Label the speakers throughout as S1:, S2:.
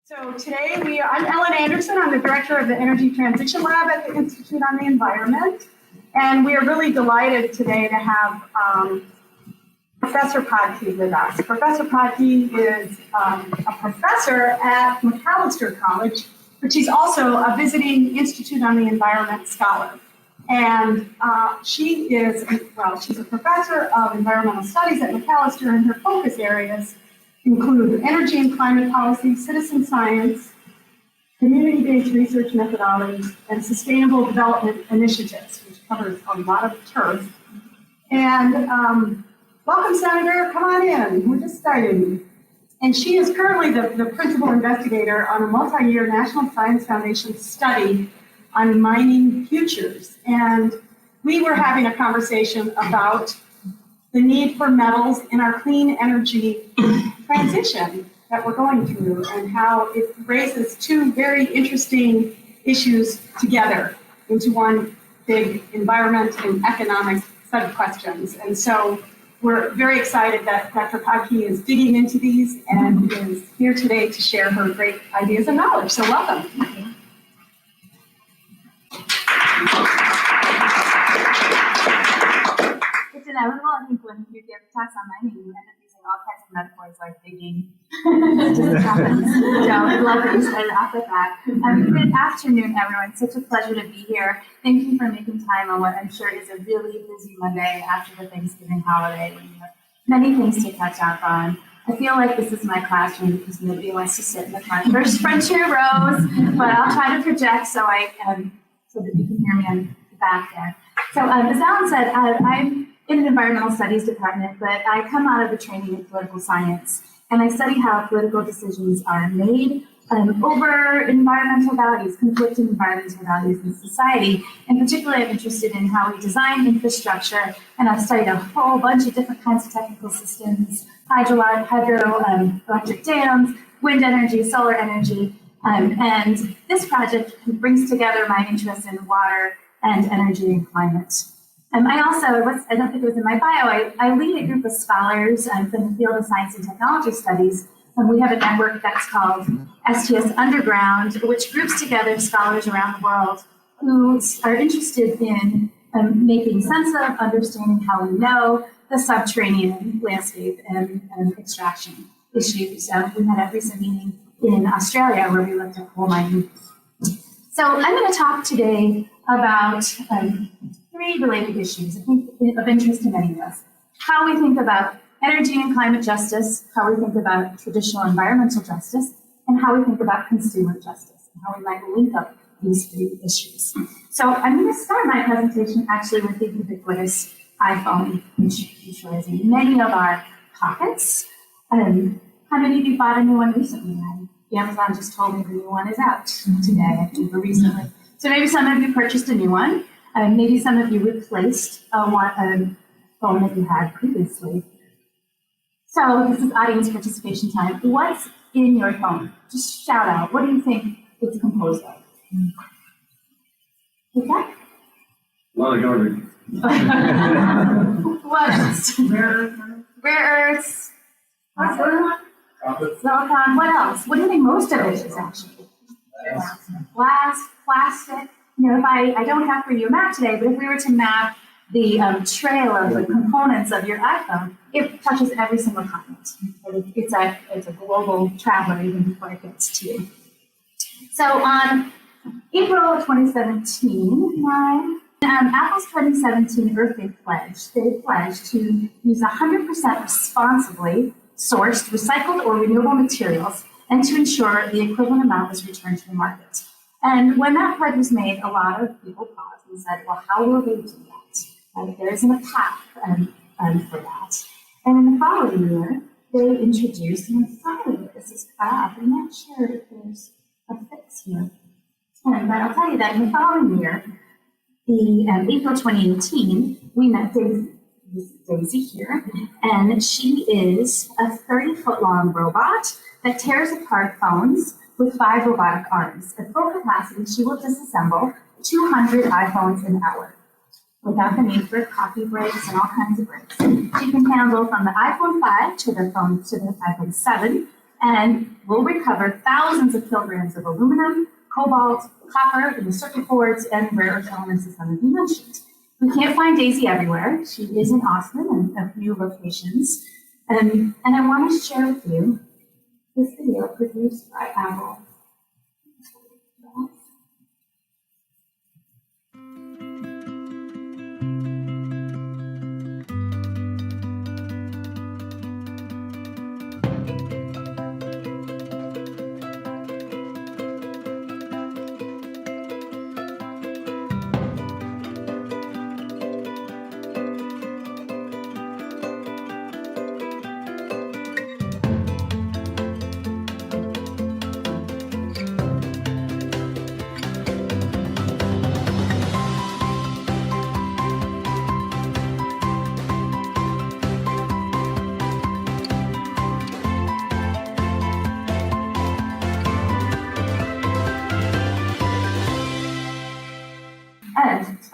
S1: So today I'm Ellen Anderson. I'm the director of the Energy Transition Lab at the Institute on the Environment. And we are really delighted today to have Professor Phadke with us. Professor Phadke is a professor at McAllister College, but she's also a visiting Institute on the Environment scholar. And she's a professor of environmental studies at McAllister, and her focus areas include energy and climate policy, citizen science, community-based research methodologies, and sustainable development initiatives, which covers a lot of turf. And welcome, Senator. Come on in. We're just starting. And she is currently the principal investigator on a multi-year National Science Foundation study on mining futures. And we were having a conversation about the need for metals in our clean energy transition that we're going through, and how it raises two very interesting issues together into one big environment and economic set of questions. And so we're very excited that Dr. Phadke is digging into these and is here today to share her great ideas and knowledge. So welcome.
S2: It's inevitable, I think, when you give talks on mining, you end up using all kinds of metaphors like digging. It just happens. So I love that you started off with that. Good afternoon, everyone. Such a pleasure to be here. Thank you for making time on what I'm sure is a really busy Monday after the Thanksgiving holiday, when you have many things to catch up on. I feel like this is my classroom because nobody wants to sit in the front two rows, but I'll try to project so that you can hear me on the back there. So as Alan said, I'm in an environmental studies department, but I come out of the training in political science, and I study how political decisions are made over environmental values, conflicting environmental values in society. And particularly, I'm interested in how we design infrastructure, and I've studied a whole bunch of different kinds of technical systems: hydroelectric dams, wind energy, solar energy, and this project brings together my interest in water and energy and climate. I don't think it was in my bio, I lead a group of scholars from the field of science and technology studies. And we have a network that's called STS Underground, which groups together scholars around the world who are interested in making sense of, understanding how we know the subterranean landscape and extraction issues. We had a recent meeting in Australia where we looked at coal mining. So I'm going to talk today about three related issues, I think, of interest to many of us. How we think about energy and climate justice, how we think about traditional environmental justice, and how we think about consumer justice, and how we might link up these three issues. So I'm going to start my presentation actually with the ubiquitous iPhone, which I'm sure is in many of our pockets. How many of you bought a new one recently? Amazon just told me the new one is out today, I think, or recently. So maybe some of you purchased a new one. Maybe some of you replaced a phone that you had previously. So this is audience participation time. What's in your phone? Just shout out. What do you think it's composed of? What's that?
S3: A lot of garbage.
S2: What else? Rare earths. Silicon. What else? What do you think most of it is actually? Glass, plastic. You know, if I don't have for you a map today, but if we were to map the trail of the components of your iPhone, it touches every single continent. It's a global traveler even before it gets to you. So on April 2017, Apple's 2017 Earth Day pledge, they pledged to use 100% responsibly sourced, recycled, or renewable materials, and to ensure the equivalent amount was returned to the market. And when that pledge was made, a lot of people paused and said, well, how will they do that? There isn't a path for that. And in the following year, they introduced, and I'm sorry that this is cut off. I'm not sure if there's a fix here. But I'll tell you that in the following year, April 2018, we met Daisy here, and she is a 30-foot-long robot that tears apart phones with 5 robotic arms. At full capacity, she will disassemble 200 iPhones an hour without the need for coffee breaks and all kinds of breaks. She can handle from the iPhone 5 to the iPhone 7 and we'll recover thousands of kilograms of aluminum, cobalt, copper in the circuit boards, and rare earth elements, as some of you mentioned. We can't find Daisy everywhere. She is in Austin and a few locations. And I want to share with you this video produced by Apple.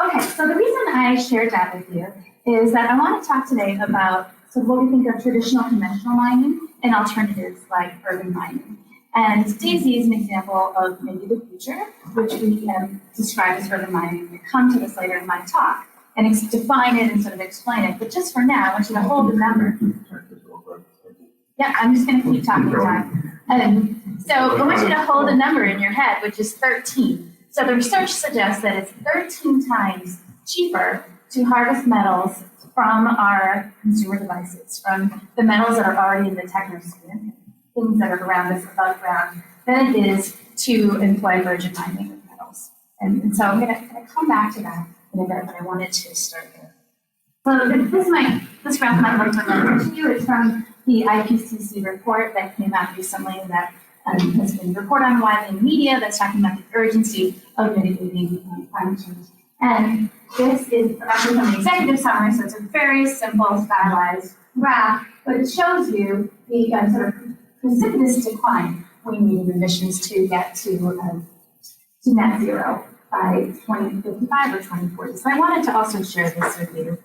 S2: Okay, so the reason I shared that with you is that I want to talk today about what we think of traditional conventional mining and alternatives like urban mining. And Daisy is an example of maybe the future, which we describe as urban mining. We'll come to this later in my talk and define it and sort of explain it. But just for now, I want you to hold the number. Yeah, I'm just going to keep talking time. So I want you to hold a number in your head, which is 13. So the research suggests that it's 13 times cheaper to harvest metals from our consumer devices, from the metals that are already in the technosphere, things that are around us above ground, than it is to employ virgin mining of metals. And so I'm going to come back to that in a bit, but I wanted to start here. So this graph might look familiar to you. It's from the IPCC report that came out recently that has been reported on widely in the media that's talking about the urgency of mitigating climate change. And this is actually from the executive summary, so it's a very simple, stylized graph, but it shows you the sort of precipitous decline we need in emissions to get to net zero by 2055 or 2040. So I wanted to also share this with you.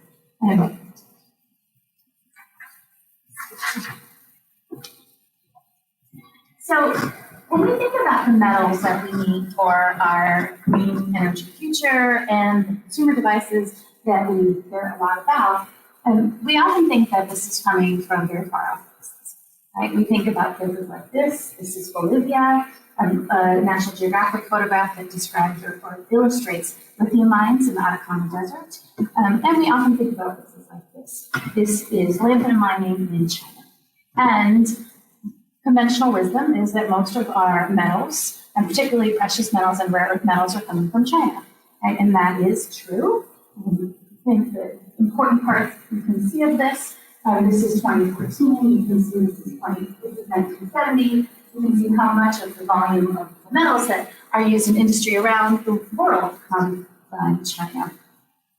S2: So when we think about the metals that we need for our green energy future and the consumer devices that we hear a lot about, we often think that this is coming from very far off places, right? We think about places like this. This is Bolivia, a National Geographic photograph that describes or illustrates lithium mines in the Atacama Desert. And we often think about places like this. This is lanthanum mining in China. And conventional wisdom is that most of our metals, and particularly precious metals and rare earth metals, are coming from China. Right? And that is true. I think the important parts you can see of this, this is 2014, you can see this is 1970, you can see how much of the volume of the metals that are used in industry around the world come from China.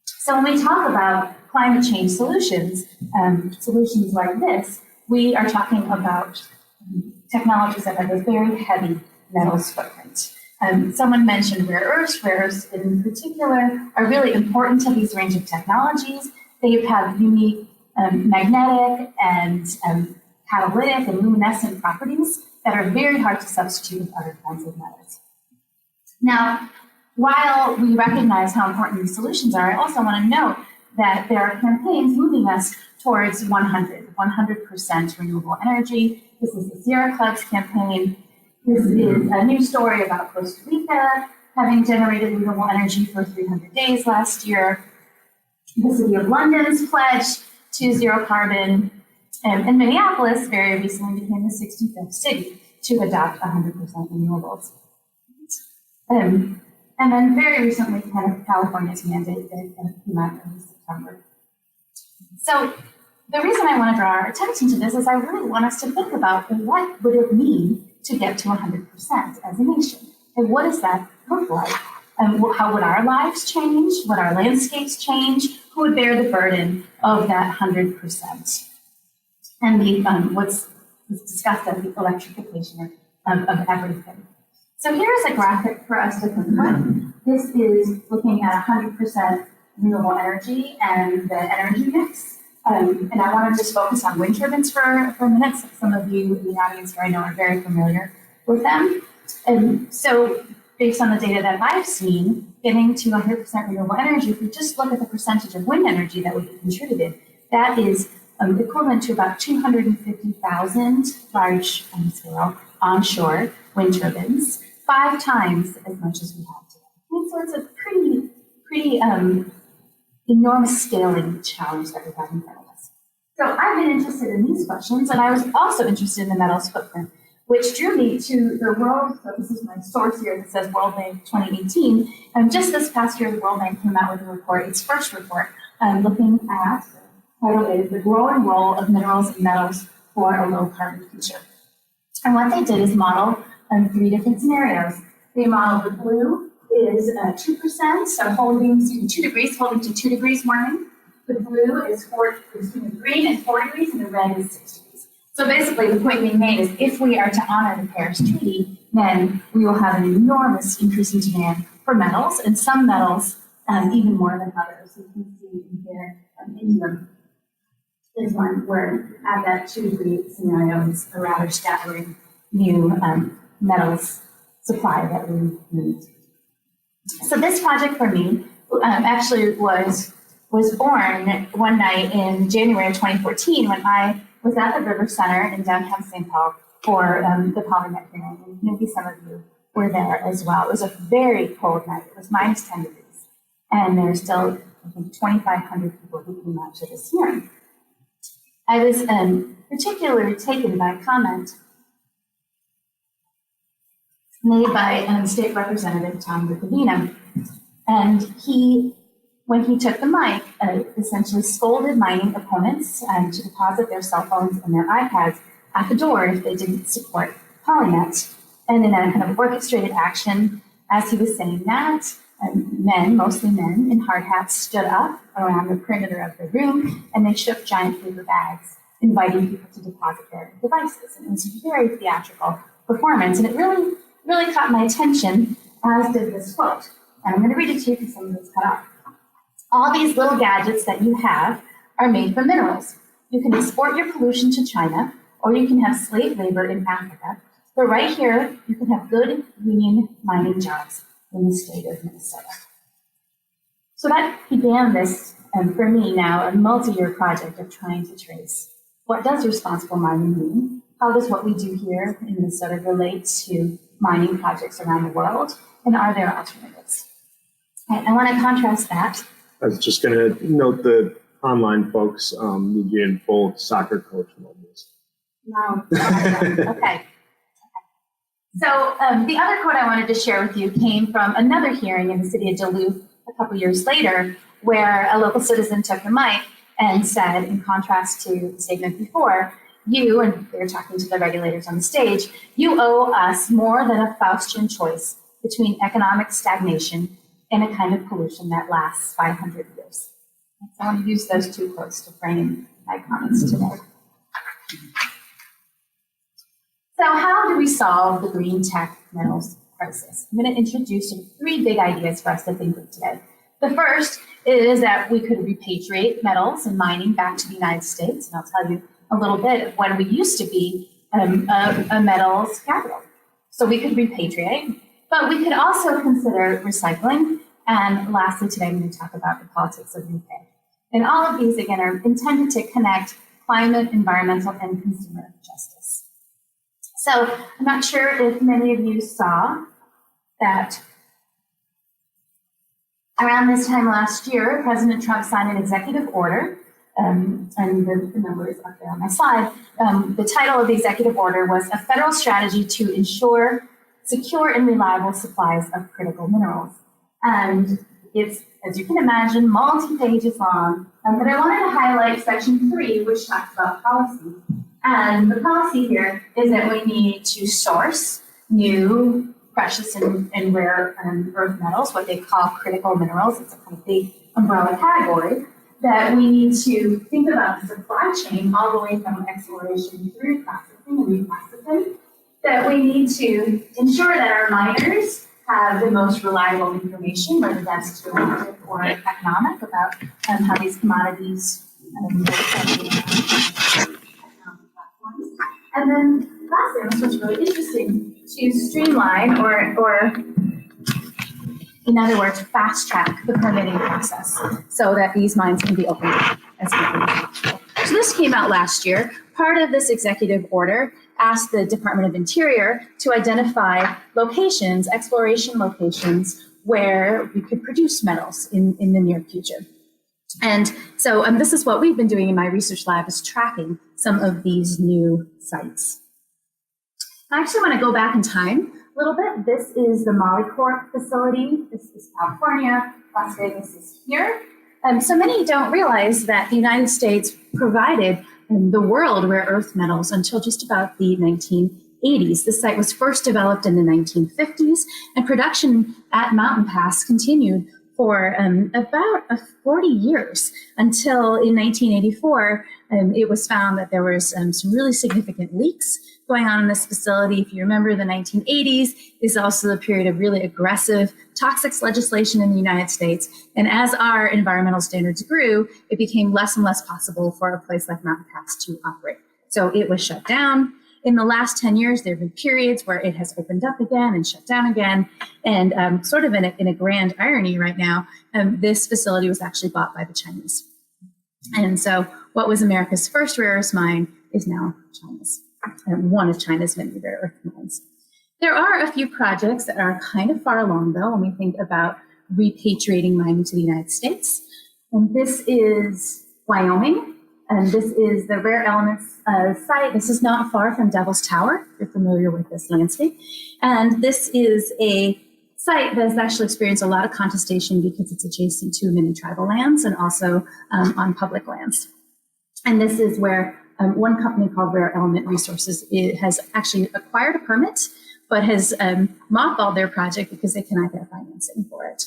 S2: So when we talk about climate change solutions, solutions like this, we are talking about technologies that have a very heavy metals footprint. Someone mentioned rare earths. Rare earths in particular are really important to these range of technologies. They have unique magnetic and catalytic and luminescent properties that are very hard to substitute with other kinds of metals. Now, while we recognize how important these solutions are, I also want to note that there are campaigns moving us towards 100% renewable energy. This is the Sierra Club's campaign. This is a news story about Costa Rica having generated renewable energy for 300 days last year. The City of London's pledge to zero carbon. And Minneapolis very recently became the 65th city to adopt 100% renewables. And then very recently, California's mandate that came out in September. So the reason I want to draw our attention to this is I really want us to think about what would it mean to get to 100% as a nation? And what does that look like? How would our lives change? Would our landscapes change? Who would bear the burden of that 100%? And what's discussed as the electrification of everything. So here's a graphic for us to think about. This is looking at 100% renewable energy and the energy mix And I want to just focus on wind turbines for a minute. Some of you in the audience here I know are very familiar with them. And so based on the data that I've seen, getting to 100% renewable energy, if we just look at the percentage of wind energy that would be contributed, that is equivalent to about 250,000 large scale onshore wind turbines, 5 times as much as we have today. And so it's a pretty enormous scaling challenge that we have in front of us. So I've been interested in these questions, and I was also interested in the metals footprint, which drew me to the World, so this is my source here that says World Bank 2018, and just this past year the World Bank came out with a report, its first report, looking at, title is The Growing Role of Minerals and Metals for a Low Carbon Future. And what they did is model 3 different scenarios. They modeled the blue is 2%, so holding to 2 degrees, holding to 2 degrees warming. The blue is green is 4 degrees, and the red is 6 degrees. So basically, the point being made is if we are to honor the Paris Treaty, then we will have an enormous increase in demand for metals, and some metals even more than others. You can see in here, indium is one where at that 2 degree scenario is a rather staggering new metals supply that we need. So this project for me actually was born one night in January of 2014 when I was at the River Center in downtown St. Paul for the PolyNet hearing, and maybe some of you were there as well. It was a very cold night. It was minus 10 degrees, and there were still, I think, 2,500 people who came out to this hearing. I was particularly taken by a comment made by State Representative Tom Ricavina. And when he took the mic, essentially scolded mining opponents to deposit their cell phones and their iPads at the door if they didn't support PolyNet. And in a kind of orchestrated action, as he was saying that, men, mostly men in hard hats, stood up around the perimeter of the room, and they shook giant paper bags, inviting people to deposit their devices. And it was a very theatrical performance, and it really caught my attention, as did this quote. And I'm going to read it to you because some of it's cut off. All these little gadgets that you have are made from minerals. You can export your pollution to China, or you can have slave labor in Africa. But right here, you can have good union mining jobs in the state of Minnesota. So that began this, for me now, a multi-year project of trying to trace what does responsible mining mean? How does what we do here in Minnesota relate to mining projects around the world? And are there alternatives? I want to contrast that.
S4: I was just going to note the online folks need you in full soccer coach mode.
S2: No. Okay. So the other quote I wanted to share with you came from another hearing in the city of Duluth a couple years later, where a local citizen took the mic and said, in contrast to the statement before, you, and they were talking to the regulators on the stage, you owe us more than a Faustian choice between economic stagnation and a kind of pollution that lasts 500 years. So I want to use those 2 quotes to frame my comments today. So how do we solve the green tech metals crisis? I'm going to introduce 3 big ideas for us to think of today. The first is that we could repatriate metals and mining back to the United States, and I'll tell you a little bit of when we used to be a metals capital. So we could repatriate, but we could also consider recycling. And lastly, today I'm going to talk about the politics of repair. And all of these, again, are intended to connect climate, environmental, and consumer justice. So I'm not sure if many of you saw that around this time last year, President Trump signed an executive order, and the number is up there on my slide. The title of the executive order was A Federal Strategy to Ensure Secure and Reliable Supplies of Critical Minerals. And it's, as you can imagine, multi-pages long, but I wanted to highlight section 3, which talks about policy. And the policy here is that we need to source new precious and rare earth metals, what they call critical minerals. It's a kind of big umbrella category. That we need to think about the supply chain all the way from exploration through processing and reprocessing. That we need to ensure that our miners have the most reliable information, whether that's geologic or economic, about how these commodities And then lastly, this was really interesting, to streamline or in other words, fast track the permitting process so that these mines can be opened as quickly as possible. So this came out last year. Part of this executive order asked the Department of Interior to identify locations, exploration locations, where we could produce metals in the near future. And so this is what we've been doing in my research lab, is tracking some of these new sites. I actually want to go back in time a little bit. This is the Molycorp facility. This is California. Las Vegas is here. So many don't realize that the United States provided the world rare earth metals until just about the 1980s. This site was first developed in the 1950s, and production at Mountain Pass continued for about 40 years until in 1984, it was found that there was some really significant leaks going on in this facility. If you remember, the 1980s is also the period of really aggressive toxics legislation in the United States. And as our environmental standards grew, it became less and less possible for a place like Mountain Pass to operate. So it was shut down. In the last 10 years, there have been periods where it has opened up again and shut down again. And sort of in a grand irony right now, this facility was actually bought by the Chinese. And so what was America's first rare earth mine is now China's, one of China's many rare earth mines. There are a few projects that are kind of far along, though, when we think about repatriating mining to the United States. And this is Wyoming. And this is the rare elements site. This is not far from Devil's Tower. You're familiar with this landscape. And this is a site that has actually experienced a lot of contestation because it's adjacent to many tribal lands and also on public lands. And this is where one company called Rare Element Resources has actually acquired a permit, but has mothballed their project because they cannot get financing for it.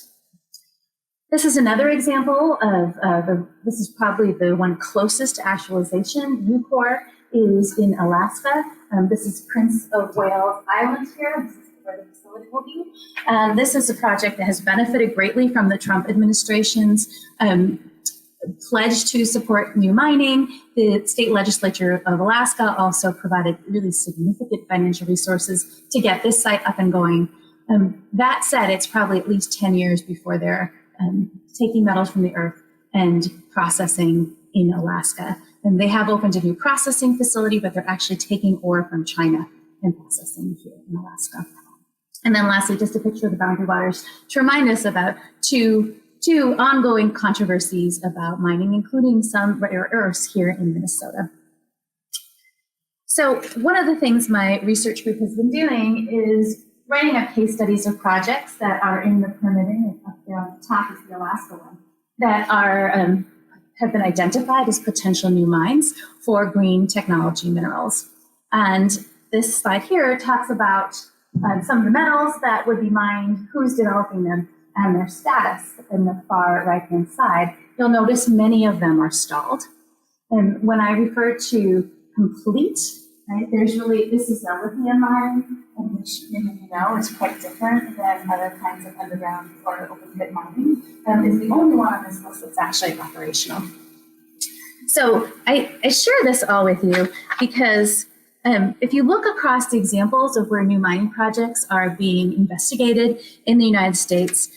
S2: This is another example of this is probably the one closest to actualization. Eucor is in Alaska. This is Prince of Wales Island here. This is where the facility will be. And this is a project that has benefited greatly from the Trump administration's pledge to support new mining. The state legislature of Alaska also provided really significant financial resources to get this site up and going. That said, it's probably at least 10 years before they're taking metals from the earth and processing in Alaska. And they have opened a new processing facility, but they're actually taking ore from China and processing here in Alaska. And then lastly, just a picture of the Boundary Waters to remind us about two ongoing controversies about mining, including some rare earths here in Minnesota. So one of the things my research group has been doing is writing up case studies of projects that are in the permitting. Up there on the top is the Alaska one, that are have been identified as potential new mines for green technology minerals. And this slide here talks about some of the metals that would be mined, who's developing them, and their status in the far right-hand side. You'll notice many of them are stalled. And when I refer to complete, right, there's really, this is a lithium mine, which many of you know is quite different than other kinds of underground or open pit mining. Is the only one on this list that's actually operational. So I share this all with you because if you look across the examples of where new mining projects are being investigated in the United States,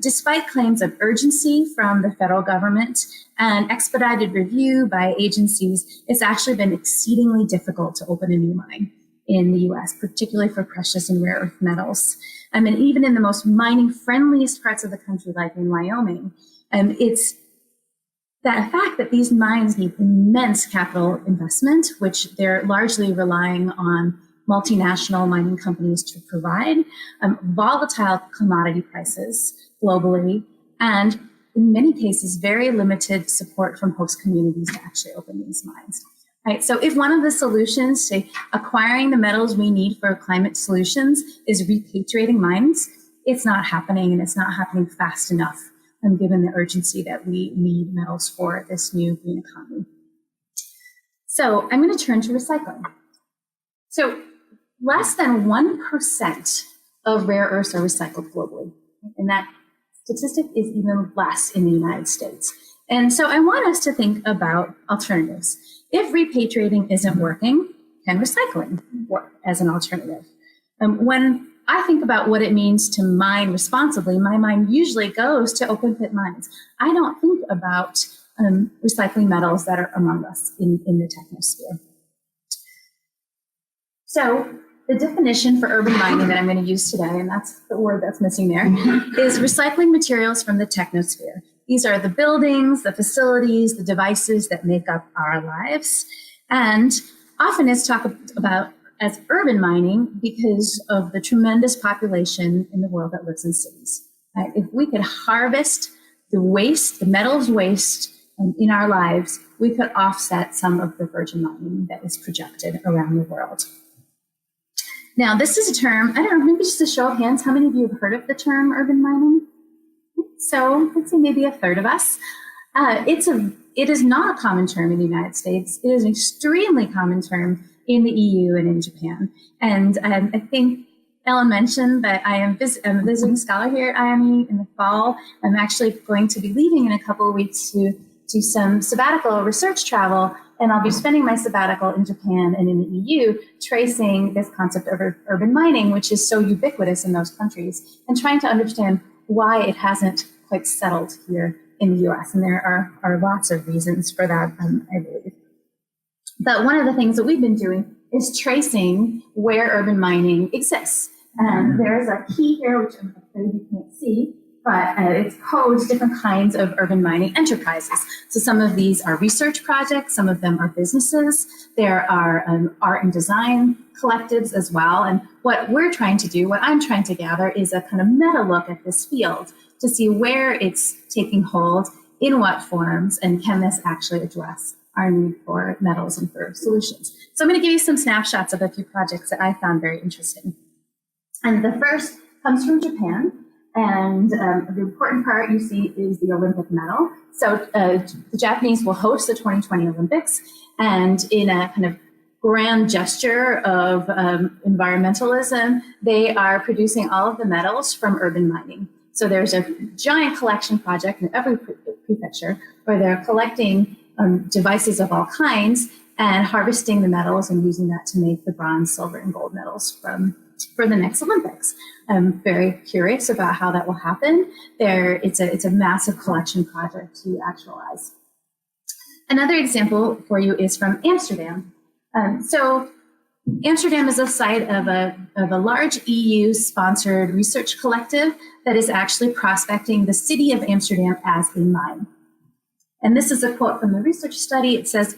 S2: despite claims of urgency from the federal government and expedited review by agencies, it's actually been exceedingly difficult to open a new mine in the US, particularly for precious and rare earth metals. And even in the most mining friendliest parts of the country, like in Wyoming, it's that fact that these mines need immense capital investment, which they're largely relying on multinational mining companies to provide, volatile commodity prices globally, and in many cases, very limited support from host communities to actually open these mines. Right, so if one of the solutions to acquiring the metals we need for climate solutions is repatriating mines, it's not happening, and it's not happening fast enough, given the urgency that we need metals for this new green economy. So I'm going to turn to recycling. So less than 1% of rare earths are recycled globally, and that statistic is even less in the United States. And so I want us to think about alternatives. If repatriating isn't working, can recycling work as an alternative? When I think about what it means to mine responsibly, my mind usually goes to open pit mines. I don't think about recycling metals that are among us in the technosphere. So the definition for urban mining that I'm going to use today, and that's the word that's missing there, is recycling materials from the technosphere. These are the buildings, the facilities, the devices that make up our lives. And often it's talked about as urban mining because of the tremendous population in the world that lives in cities. Right? If we could harvest the waste, the metals waste in our lives, we could offset some of the virgin mining that is projected around the world. Now, this is a term, I don't know, maybe just a show of hands, how many of you have heard of the term urban mining? So let's say maybe a third of us. It is not a common term in the United States. It is an extremely common term in the EU and in Japan. And I think Ellen mentioned that I'm a visiting scholar here at IME in the fall. I'm actually going to be leaving in a couple of weeks to do some sabbatical research travel, and I'll be spending my sabbatical in Japan and in the EU tracing this concept of urban mining, which is so ubiquitous in those countries, and trying to understand why it hasn't quite settled here in the US. And there are lots of reasons for that, I believe. But one of the things that we've been doing is tracing where urban mining exists. And there's a key here, which I'm afraid you can't see, but it codes different kinds of urban mining enterprises. So some of these are research projects, some of them are businesses. There are art and design collectives as well. And what we're trying to do, what I'm trying to gather, is a kind of meta look at this field to see where it's taking hold, in what forms, and can this actually address our need for metals and for solutions. So I'm going to give you some snapshots of a few projects that I found very interesting. And the first comes from Japan. And the important part you see is the Olympic medal. So the Japanese will host the 2020 Olympics, and in a kind of grand gesture of environmentalism, they are producing all of the metals from urban mining. So there's a giant collection project in every prefecture where they're collecting devices of all kinds and harvesting the metals and using that to make the bronze, silver, and gold medals for the next Olympics. I'm very curious about how that will happen. It's a massive collection project to actualize. Another example for you is from Amsterdam. So Amsterdam is a site of a large EU-sponsored research collective that is actually prospecting the city of Amsterdam as a mine. And this is a quote from the research study. It says,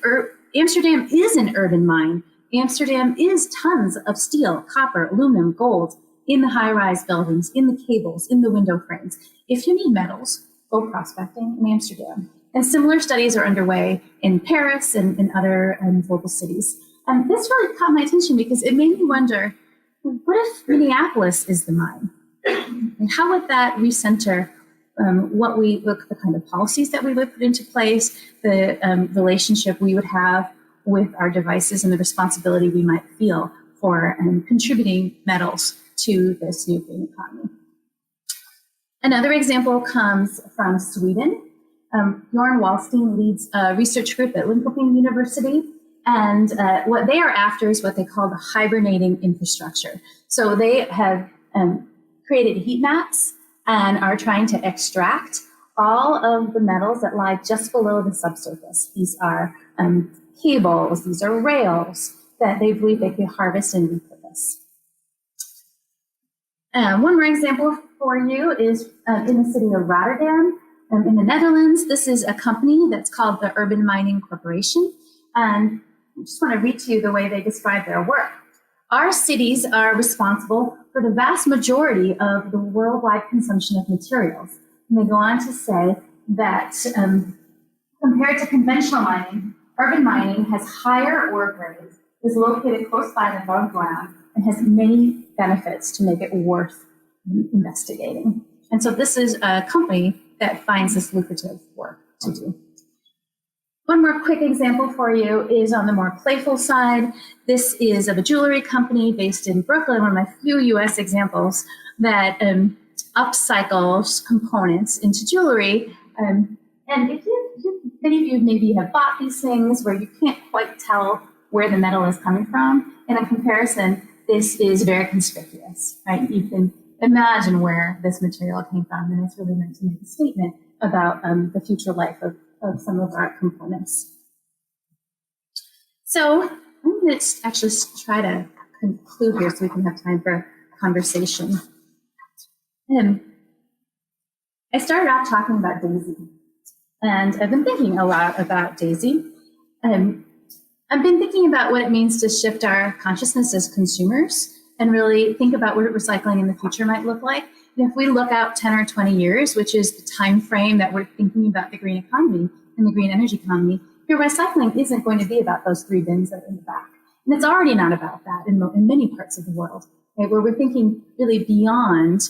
S2: Amsterdam is an urban mine. Amsterdam is tons of steel, copper, aluminum, gold in the high-rise buildings, in the cables, in the window frames. If you need metals, go prospecting in Amsterdam. And similar studies are underway in Paris and in other global cities. And this really caught my attention because it made me wonder, what if Minneapolis is the mine? And how would that recenter the kind of policies that we would put into place, the relationship we would have with our devices, and the responsibility we might feel for contributing metals to this new green economy. Another example comes from Sweden. Bjorn Wallstein leads a research group at Linköping University, and what they are after is what they call the hibernating infrastructure. So they have created heat maps and are trying to extract all of the metals that lie just below the subsurface. These are cables, these are rails that they believe they could harvest and repurpose. One more example for you is in the city of Rotterdam in the Netherlands. This is a company that's called the Urban Mining Corporation. And I just want to read to you the way they describe their work. Our cities are responsible for the vast majority of the worldwide consumption of materials. And they go on to say that compared to conventional mining, urban mining has higher ore grades, is located close by the above ground, and has many benefits to make it worth investigating. And so this is a company that finds this lucrative work to do. One more quick example for you is on the more playful side. This is of a jewelry company based in Brooklyn, one of my few US upcycles components into jewelry. And And many of you maybe have bought these things where you can't quite tell where the metal is coming from. And in comparison, this is very conspicuous, right? You can imagine where this material came from, and it's really meant to make a statement about the future life of some of our components. So I'm going to actually try to conclude here so we can have time for conversation. I started off talking about DAISY, and I've been thinking a lot about DAISY. I've been thinking about what it means to shift our consciousness as consumers and really think about what recycling in the future might look like. And if we look out 10 or 20 years, which is the time frame that we're thinking about the green economy and the green energy economy, your recycling isn't going to be about those 3 bins that are in the back. And it's already not about that in many parts of the world, right, where we're thinking really beyond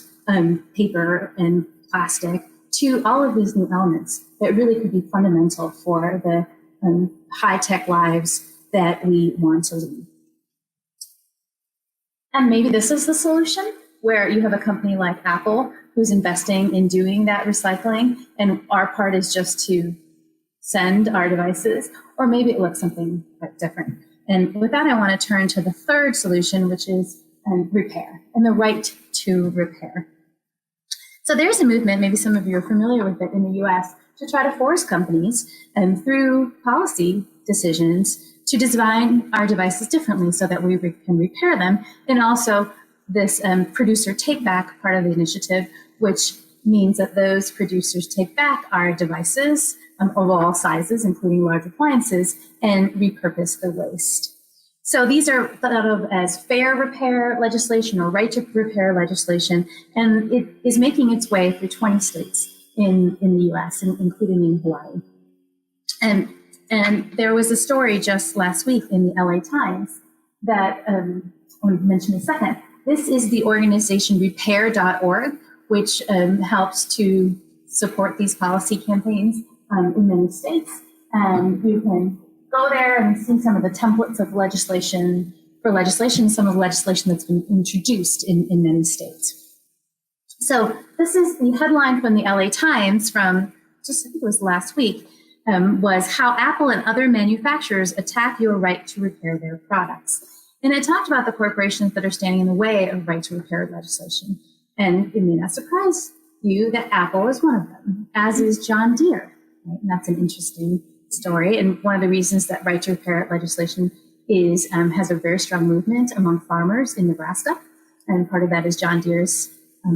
S2: paper and plastic to all of these new elements that really could be fundamental for the high-tech lives that we want to lead. And maybe this is the solution, where you have a company like Apple who's investing in doing that recycling, and our part is just to send our devices, or maybe it looks something quite different. And with that, I want to turn to the third solution, which is repair and the right to repair. So there's a movement, maybe some of you are familiar with it in the US, to try to force companies through policy decisions to design our devices differently so that we can repair them. And also this producer take back part of the initiative, which means that those producers take back our devices of all sizes, including large appliances, and repurpose the waste. So these are thought of as fair repair legislation or right to repair legislation, and it is making its way through 20 states in the US, including in Hawaii. And there was a story just last week in the LA Times that I'll mention in a second. This is the organization repair.org, which helps to support these policy campaigns in many states. And you can go there and see some of the templates of legislation, some of the legislation that's been introduced in many states. So this is the headline from the LA Times from just, I think it was last week, was how Apple and other manufacturers attack your right to repair their products. And it talked about the corporations that are standing in the way of right to repair legislation. And it may not surprise you that Apple is one of them, as is John Deere. Right? And that's an interesting story. And one of the reasons that right to repair legislation is has a very strong movement among farmers in Nebraska. And part of that is John Deere's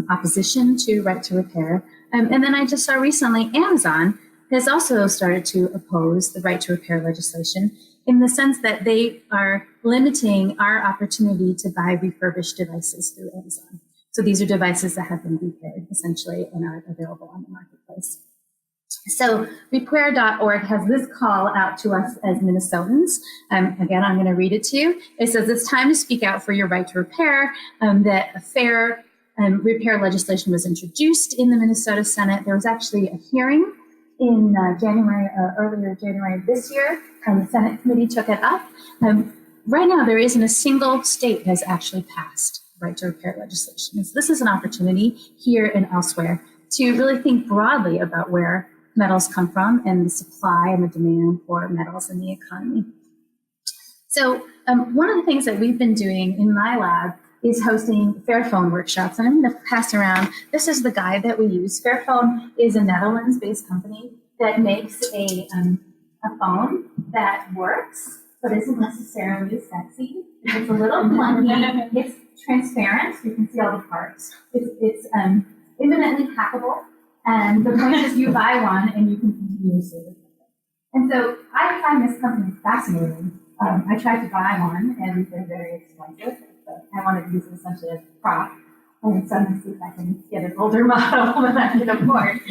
S2: opposition to right to repair. And then I just saw recently Amazon has also started to oppose the right to repair legislation in the sense that they are limiting our opportunity to buy refurbished devices through Amazon. So these are devices that have been repaired essentially and are available on the marketplace. So repair.org has this call out to us as Minnesotans. Again, I'm going to read it to you. It says, it's time to speak out for your right to repair, that a fair repair legislation was introduced in the Minnesota Senate. There was actually a hearing in earlier January of this year. The Senate committee took it up. Right now, there isn't a single state that has actually passed right to repair legislation. So this is an opportunity here and elsewhere to really think broadly about where metals come from and the supply and the demand for metals in the economy. So one of the things that we've been doing in my lab is hosting Fairphone workshops. And I'm going to pass around, this is the guide that we use. Fairphone is a Netherlands-based company that makes a phone that works, but isn't necessarily sexy. It's a little clunky. It's transparent. You can see all the parts. It's imminently hackable. And the point is you buy one and you can continue to save it. And so I find this company fascinating. I tried to buy one and they're very expensive, but I wanted to use it essentially as a prop. And so I'm going to see if I can get an older model that I can afford.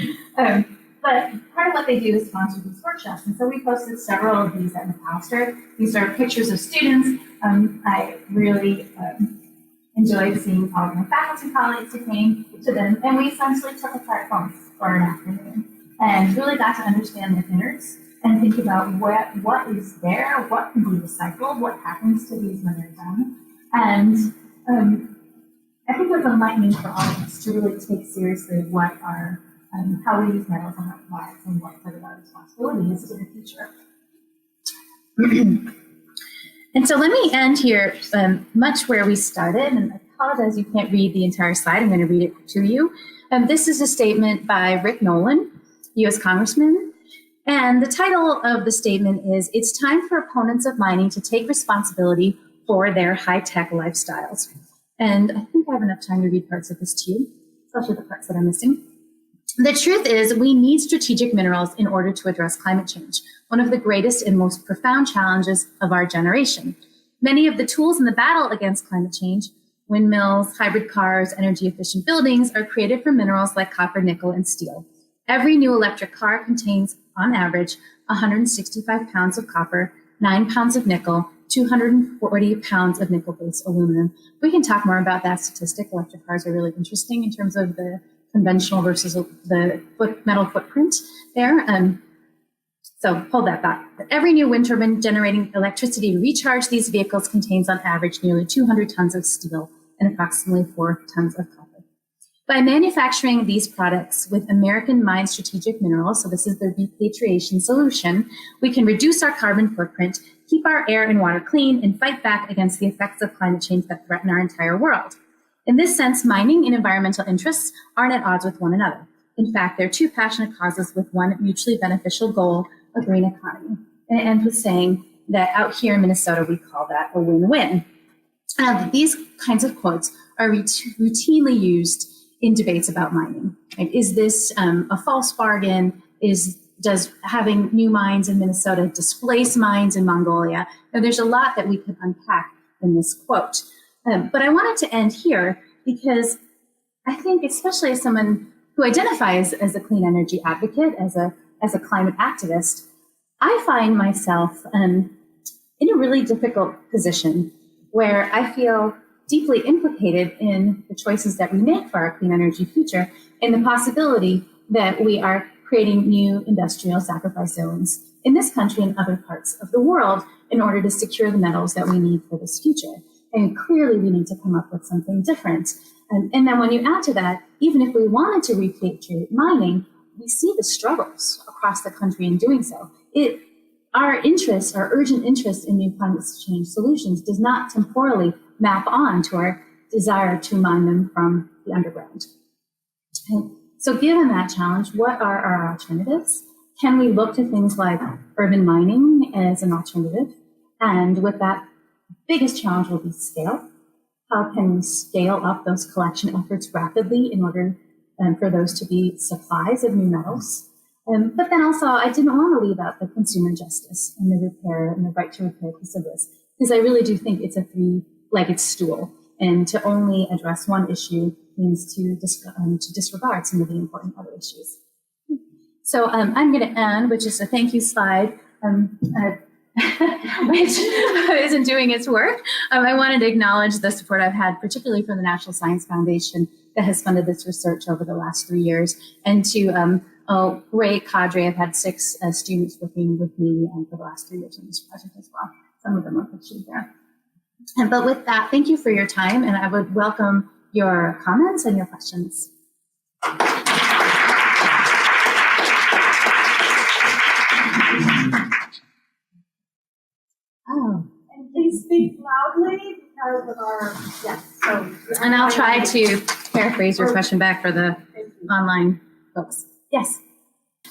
S2: But part of what they do is sponsor these workshops. And so we posted several of these at McAllister. These are pictures of students. I really enjoyed seeing all of my faculty colleagues who came to them. And we essentially took apart phones for an afternoon and really got to understand their innards and think about what is there, what can be recycled, what happens to these when they're done. And I think it was enlightening for all of us to really take seriously what our how we use metals in our lives and what part of our responsibility is to the future. And so let me end here much where we started, and I apologize you can't read the entire slide. I'm going to read it to you. This is a statement by Rick Nolan, U.S. Congressman, and the title of the statement is, "It's time for opponents of mining to take responsibility for their high-tech lifestyles." And I think I have enough time to read parts of this to you, especially the parts that I'm missing. The truth is, we need strategic minerals in order to address climate change, one of the greatest and most profound challenges of our generation. Many of the tools in the battle against climate change, windmills, hybrid cars, energy-efficient buildings, are created from minerals like copper, nickel, and steel. Every new electric car contains, on average, 165 pounds of copper, 9 pounds of nickel, 240 pounds of nickel-based aluminum. We can talk more about that statistic. Electric cars are really interesting in terms of the conventional versus the metal footprint there. So hold that thought. But every new wind turbine generating electricity to recharge these vehicles contains on average nearly 200 tons of steel and approximately 4 tons of copper. By manufacturing these products with American mined strategic minerals, so this is the repatriation solution, we can reduce our carbon footprint, keep our air and water clean, and fight back against the effects of climate change that threaten our entire world. In this sense, mining and environmental interests aren't at odds with one another. In fact, they're two passionate causes with one mutually beneficial goal, a green economy. And it ends with saying that out here in Minnesota, we call that a win-win. These kinds of quotes are routinely used in debates about mining. Right? Is this a false bargain? Does having new mines in Minnesota displace mines in Mongolia? Now, there's a lot that we could unpack in this quote. But I wanted to end here because I think, especially as someone who identifies as a clean energy advocate, as a climate activist, I find myself in a really difficult position where I feel deeply implicated in the choices that we make for our clean energy future and the possibility that we are creating new industrial sacrifice zones in this country and other parts of the world in order to secure the metals that we need for this future. And clearly we need to come up with something different. And then when you add to that, even if we wanted to repatriate mining, we see the struggles across the country in doing so. Our urgent interest in new climate change solutions does not temporally map on to our desire to mine them from the underground. And so given that challenge, what are our alternatives? Can we look to things like urban mining as an alternative? And with that, biggest challenge will be scale. How can we scale up those collection efforts rapidly in order for those to be supplies of new metals? But then also, I didn't want to leave out the consumer justice and the repair and the right to repair piece of this, because I really do think it's a three-legged stool. And to only address one issue means to disregard some of the important other issues. So I'm going to end, which is a thank you slide. Which isn't doing its work. I wanted to acknowledge the support I've had, particularly from the National Science Foundation that has funded this research over the last 3 years, and to a great cadre. I've had 6 students working with me for the last 3 years on this project as well. Some of them are pictured there. But with that, thank you for your time, and I would welcome your comments and your questions. Oh,
S1: And please speak loudly because of our, yes, so.
S2: and I'll try to paraphrase your question back for the online folks. Yes.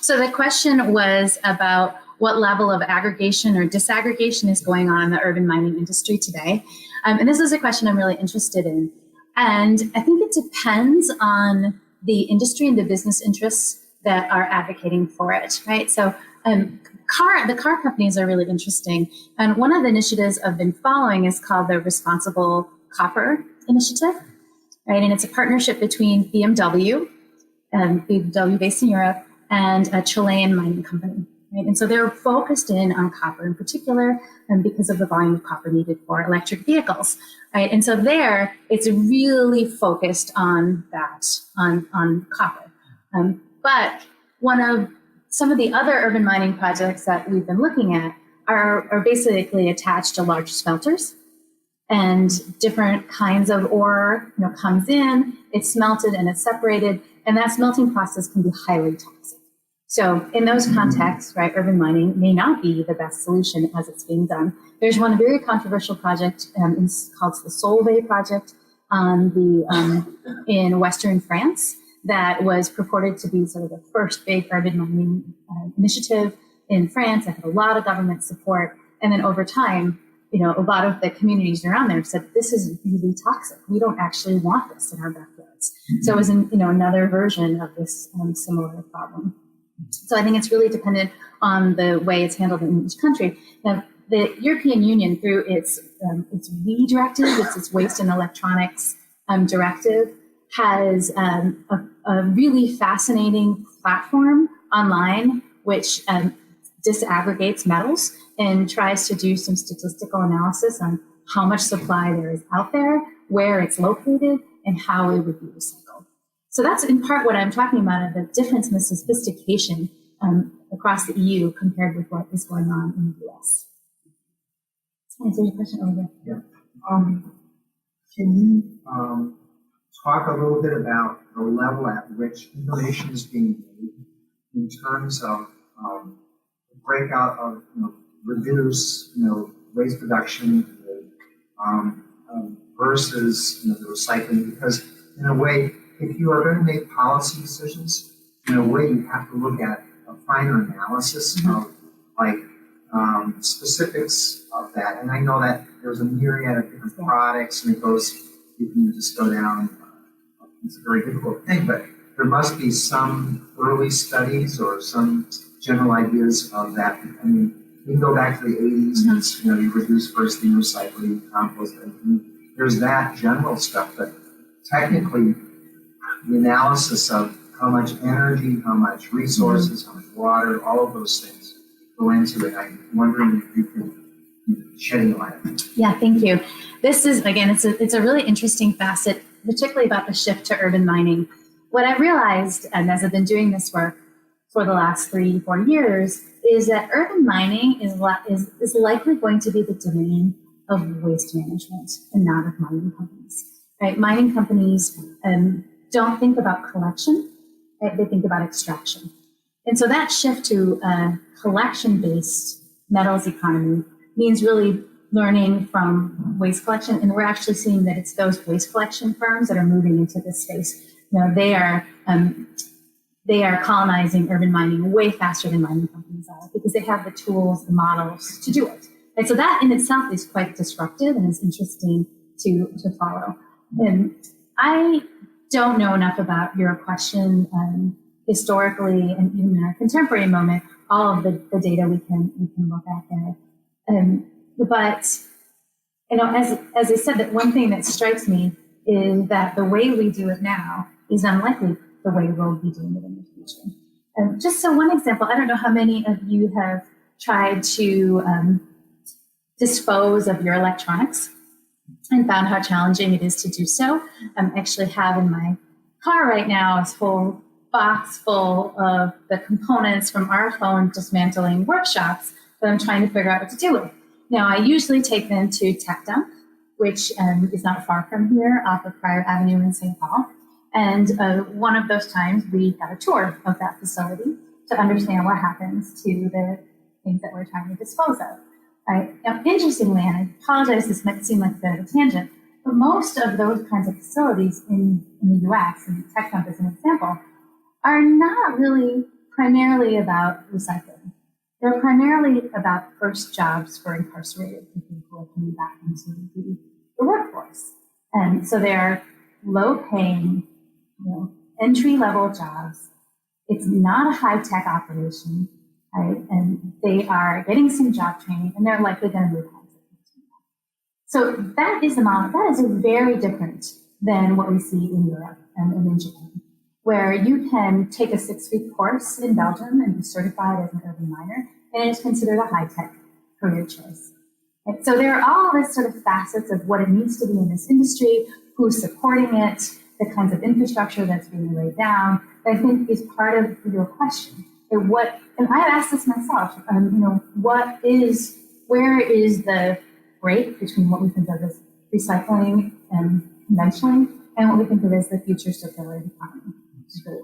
S2: So the question was about what level of aggregation or disaggregation is going on in the urban mining industry today. And this is a question I'm really interested in. And I think it depends on the industry and the business interests that are advocating for it, right? So the car companies are really interesting. And one of the initiatives I've been following is called the Responsible Copper Initiative, right? And it's a partnership between BMW based in Europe, and a Chilean mining company. Right? And so they're focused in on copper in particular, because of the volume of copper needed for electric vehicles. Right? And so there, it's really focused on that, on copper. But some of the other urban mining projects that we've been looking at are basically attached to large smelters, and different kinds of ore, comes in, it's smelted and it's separated, and that smelting process can be highly toxic. So in those contexts, right, urban mining may not be the best solution as it's being done. There's one very controversial project called the Solvay project in Western France that was purported to be sort of the first big urban mining initiative in France. It had a lot of government support. And then over time, a lot of the communities around there said, this is really toxic. We don't actually want this in our backyards. So it was another version of this similar problem. So I think it's really dependent on the way it's handled in each country. Now, the European Union, through its WE directive, its waste and electronics directive, has a really fascinating platform online which disaggregates metals and tries to do some statistical analysis on how much supply there is out there, where it's located, and how it would be recycled. So that's in part what I'm talking about, the difference in the sophistication across the EU compared with what is going on in the US. Is there a question over there?
S5: Yeah. Can you talk a little bit about the level at which innovation is being made in terms of breakout of reduce waste production versus the recycling? Because in a way, if you are going to make policy decisions, in a way you have to look at a finer analysis of specifics of that. And I know that there's a myriad of different products, and you can just go down. It's a very difficult thing, but there must be some early studies or some general ideas of that. I mean, you can go back to the 80s, you reduce first thing recycling, compost, and there's that general stuff, but technically the analysis of how much energy, how much resources, how much water, all of those things go into it. I'm wondering if you can shed any light on it.
S2: Yeah, thank you. This is, again, it's a really interesting facet, particularly about the shift to urban mining. What I realized, and as I've been doing this work for the last 3-4 years, is that urban mining is likely going to be the domain of waste management and not of mining companies. Right? Mining companies don't think about collection, right? They think about extraction. And so that shift to a collection-based metals economy means really learning from waste collection, and we're actually seeing that it's those waste collection firms that are moving into this space. They are colonizing urban mining way faster than mining companies are because they have the tools, the models to do it. And so that in itself is quite disruptive and is interesting to follow. And I don't know enough about your question historically, and even in our contemporary moment, all of the data we can look at there. But as I said, that one thing that strikes me is that the way we do it now is unlikely the way we'll be doing it in the future. Just so one example, I don't know how many of you have tried to dispose of your electronics and found how challenging it is to do so. I actually have in my car right now this whole box full of the components from our phone dismantling workshops that I'm trying to figure out what to do with. Now, I usually take them to Tech Dump, which is not far from here off of Prior Avenue in St. Paul. And one of those times we got a tour of that facility to understand what happens to the things that we're trying to dispose of. Right? Now, interestingly, and I apologize, this might seem like a bit of a tangent, but most of those kinds of facilities in the US, and Tech Dump is an example, are not really primarily about recycling. They're primarily about first jobs for incarcerated people who are coming back into the workforce. And so they're low-paying, entry-level jobs. It's not a high-tech operation, right? And they are getting some job training, and they're likely going to move on. So that is the model. That is very different than what we see in Europe and in Japan, where you can take a 6-week course in Belgium and be certified as an urban miner, and it's considered a high-tech career choice. And so there are all this sort of facets of what it means to be in this industry, who's supporting it, the kinds of infrastructure that's being laid down, that I think is part of your question. And I've asked this myself, where is the break between what we think of as recycling and conventionally and what we think of as the future circular economy, which is really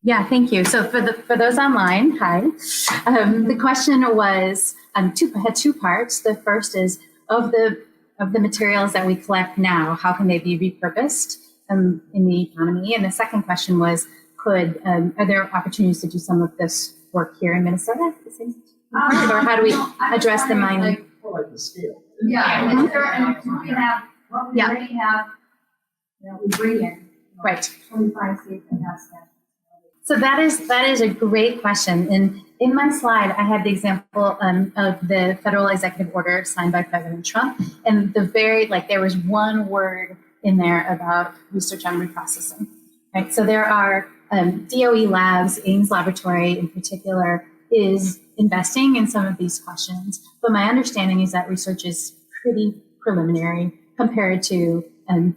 S2: Yeah, thank you. So for those online, hi. The question was had two parts. The first is of the materials that we collect now, how can they be repurposed in the economy? And the second question was, are there opportunities to do some of this work here in Minnesota? Or how do we address the mining?
S3: Like the scale.
S6: Yeah, is there, and we have, what we
S2: Yeah.
S6: already have, we bring in.
S2: Right.
S6: 25 states that have staff.
S2: So that is a great question. And in my slide, I had the example of the federal executive order signed by President Trump. And there was one word in there about research on reprocessing. Right. So there are DOE labs, Ames Laboratory in particular, is investing in some of these questions. But my understanding is that research is pretty preliminary compared to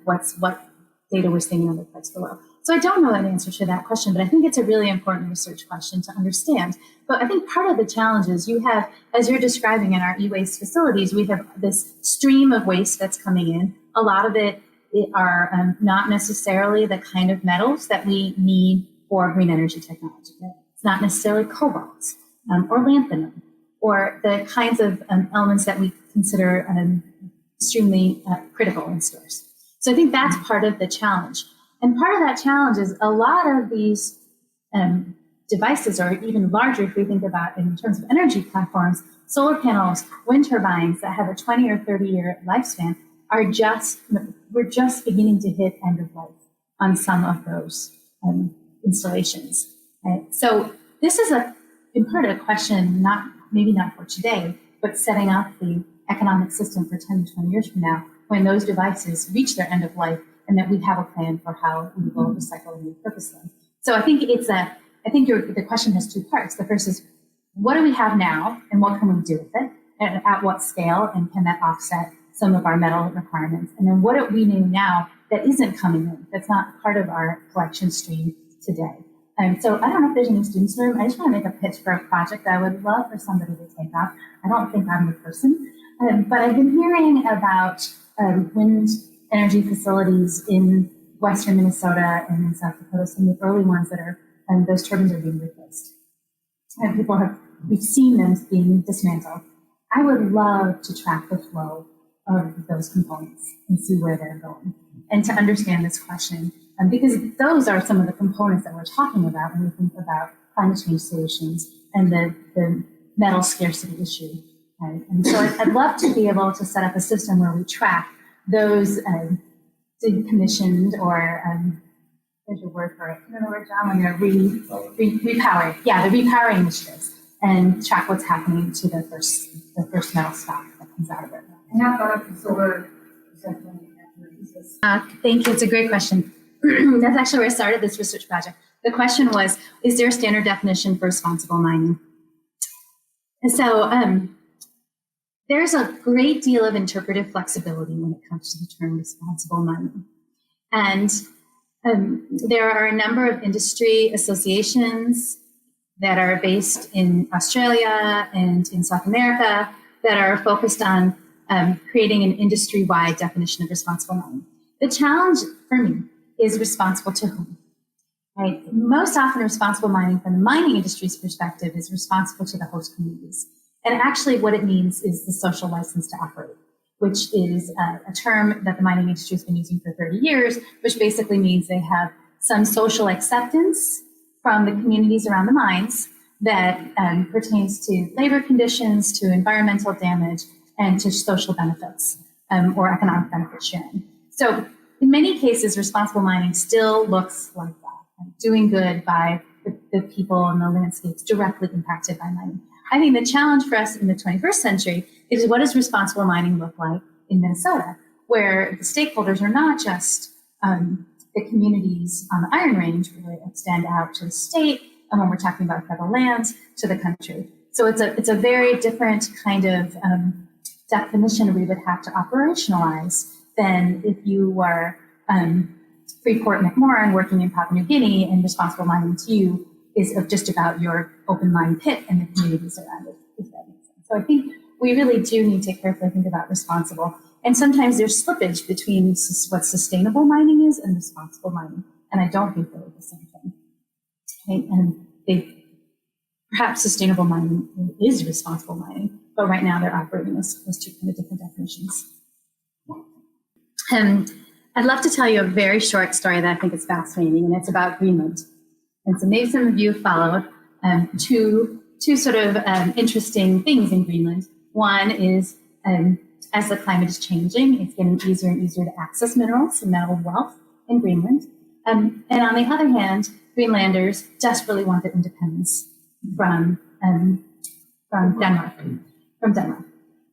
S2: what data we're seeing in other parts of the world. So I don't know an answer to that question, but I think it's a really important research question to understand. But I think part of the challenge is you have, as you're describing in our e-waste facilities, we have this stream of waste that's coming in. A lot of it are not necessarily the kind of metals that we need for green energy technology. Right? It's not necessarily cobalt or lanthanum or the kinds of elements that we consider extremely critical in stores. So I think that's part of the challenge. And part of that challenge is a lot of these devices, or even larger if we think about in terms of energy platforms, solar panels, wind turbines that have a 20 or 30-year lifespan we're just beginning to hit end of life on some of those installations. Right? So this is in part a question, maybe not for today, but setting up the economic system for 10 to 20 years from now, when those devices reach their end of life, and that we have a plan for how we will recycle and repurpose them. So I think the question has two parts. The first is, what do we have now, and what can we do with it, and at what scale, and can that offset some of our metal requirements? And then what do we know now that isn't coming in, that's not part of our collection stream today? So I don't know if there's any students in the room. I just want to make a pitch for a project I would love for somebody to take up. I don't think I'm the person, but I've been hearing about wind energy facilities in western Minnesota and in South Dakota, some of the early ones that are, those turbines are being replaced. And we've seen them being dismantled. I would love to track the flow of those components and see where they're going, and to understand this question, because those are some of the components that we're talking about when we think about climate change solutions and the metal scarcity issue. Right? And so I'd love to be able to set up a system where we track those decommissioned, or there's a word for it. You know the word, John, when they're repowering. Yeah, the repowering initiatives, and track what's happening to the first metal stock that comes out of it.
S6: And how about the solar?
S2: Thank you. It's a great question. That's actually where I started this research project. The question was, is there a standard definition for responsible mining? And so there's a great deal of interpretive flexibility when it comes to the term responsible mining. And there are a number of industry associations that are based in Australia and in South America that are focused on creating an industry-wide definition of responsible mining. The challenge for me is responsible to whom? Right? Most often, responsible mining from the mining industry's perspective is responsible to the host communities. And actually what it means is the social license to operate, which is a term that the mining industry has been using for 30 years, which basically means they have some social acceptance from the communities around the mines that pertains to labor conditions, to environmental damage, and to social benefits or economic benefit sharing. So in many cases, responsible mining still looks like that, like doing good by the people and the landscapes directly impacted by mining. I think the challenge for us in the 21st century is, what does responsible mining look like in Minnesota, where the stakeholders are not just the communities on the Iron Range, but really extend out to the state, and when we're talking about federal lands, to the country. So it's a very different kind of definition we would have to operationalize than if you were Freeport McMoran working in Papua New Guinea, and responsible mining to you is just about your open mine pit and the communities around it, if that makes sense. So I think we really do need to carefully think about responsible. And sometimes there's slippage between what sustainable mining is and responsible mining. And I don't think they're the same thing. right? And perhaps sustainable mining is responsible mining, but right now they're operating as two kind of different definitions. I'd love to tell you a very short story that I think is fascinating, and it's about Greenland. And so maybe some of you have followed two sort of interesting things in Greenland. One is as the climate is changing, it's getting easier and easier to access minerals and mineral wealth in Greenland. And on the other hand, Greenlanders desperately want their independence from Denmark.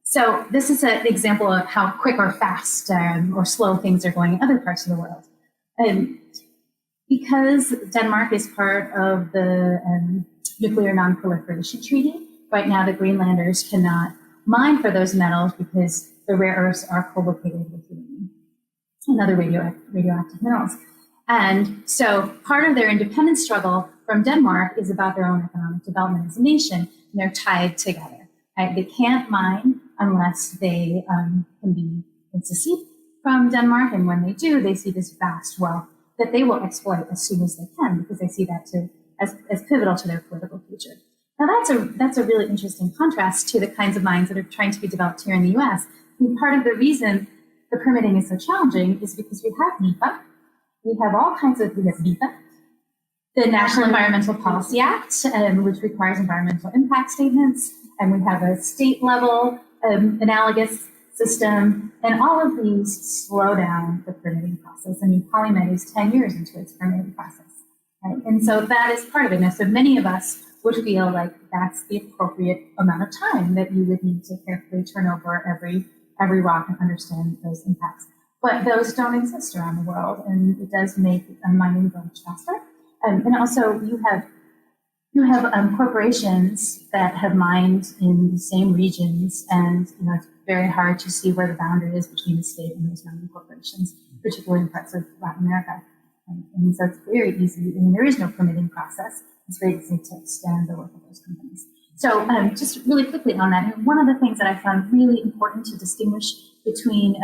S2: So this is an example of how quick or fast or slow things are going in other parts of the world. Because Denmark is part of the Nuclear Non-Proliferation Treaty, right now the Greenlanders cannot mine for those metals because the rare earths are co-located with uranium and other radioactive minerals. And so part of their independence struggle from Denmark is about their own economic development as a nation, and they're tied together. Right? They can't mine unless they can secede from Denmark, and when they do, they see this vast wealth that they will exploit as soon as they can, because they see that as pivotal to their political future. Now that's a really interesting contrast to the kinds of mines that are trying to be developed here in the U.S. I mean, part of the reason the permitting is so challenging is because we have NEPA, we have NEPA, the National Environmental Policy Act, which requires environmental impact statements, and we have a state level analogous system, and all of these slow down the permitting process. I mean, PolyMed is 10 years into its permitting process, right? And so that is part of it. Now, so many of us would feel like that's the appropriate amount of time that you would need to carefully turn over every rock and understand those impacts. But those don't exist around the world, and it does make mining go much faster. And also, you have corporations that have mined in the same regions, and it's very hard to see where the boundary is between the state and those mining corporations, particularly in parts of Latin America. And so it's very easy. I mean, there is no permitting process. It's very easy to extend the work of those companies. So just really quickly on that, one of the things that I found really important to distinguish between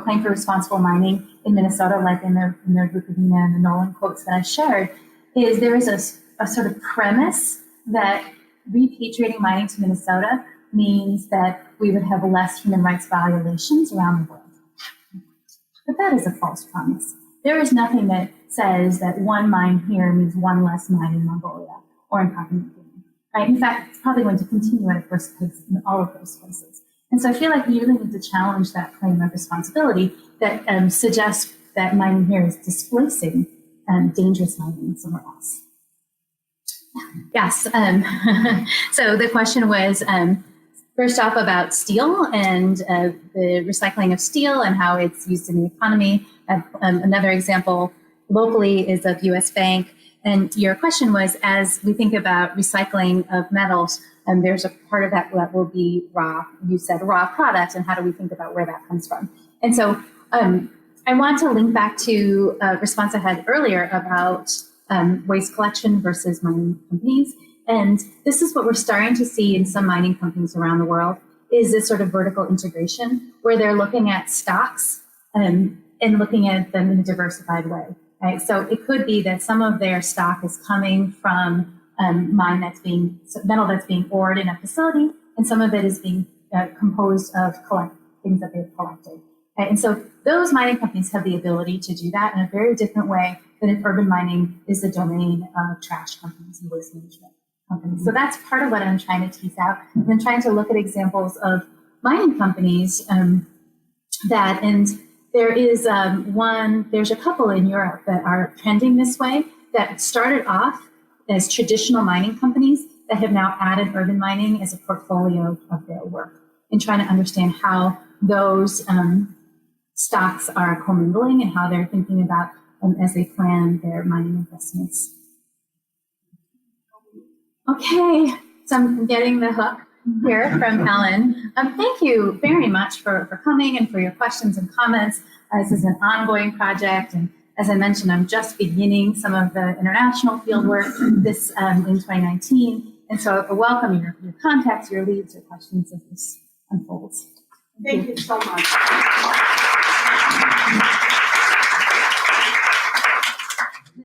S2: claim for responsible mining in Minnesota, like in the Bukovina and the Nolan quotes that I shared, is there is a sort of premise that repatriating mining to Minnesota means that we would have less human rights violations around the world. But that is a false promise. There is nothing that says that one mine here means one less mine in Mongolia or in Papua New Guinea. Right? In fact, it's probably going to continue at a first pace in all of those places. And so I feel like you really need to challenge that claim of responsibility that suggests that mining here is displacing dangerous mining somewhere else. Yes. So the question was, first off, about steel and the recycling of steel and how it's used in the economy. Another example locally is of US Bank. And your question was, as we think about recycling of metals, there's a part of that will be raw, you said raw products, and how do we think about where that comes from? And so I want to link back to a response I had earlier about waste collection versus mining companies. And this is what we're starting to see in some mining companies around the world, is this sort of vertical integration where they're looking at stocks and looking at them in a diversified way. Right? So it could be that some of their stock is coming from metal that's being ored in a facility, and some of it is being composed of things that they've collected. Right? And so those mining companies have the ability to do that in a very different way than if urban mining is the domain of trash companies and waste management companies. So that's part of what I'm trying to tease out. And then trying to look at examples of mining companies and there is there's a couple in Europe that are trending this way that started off as traditional mining companies that have now added urban mining as a portfolio of their work, and trying to understand how those stocks are commingling and how they're thinking about as they plan their mining investments. Okay, so I'm getting the hook here from Ellen. Thank you very much for coming and for your questions and comments. This is an ongoing project, and as I mentioned, I'm just beginning some of the international field work in 2019, and so I welcome your contacts, your leads, your questions as this unfolds.
S1: Thank you so much.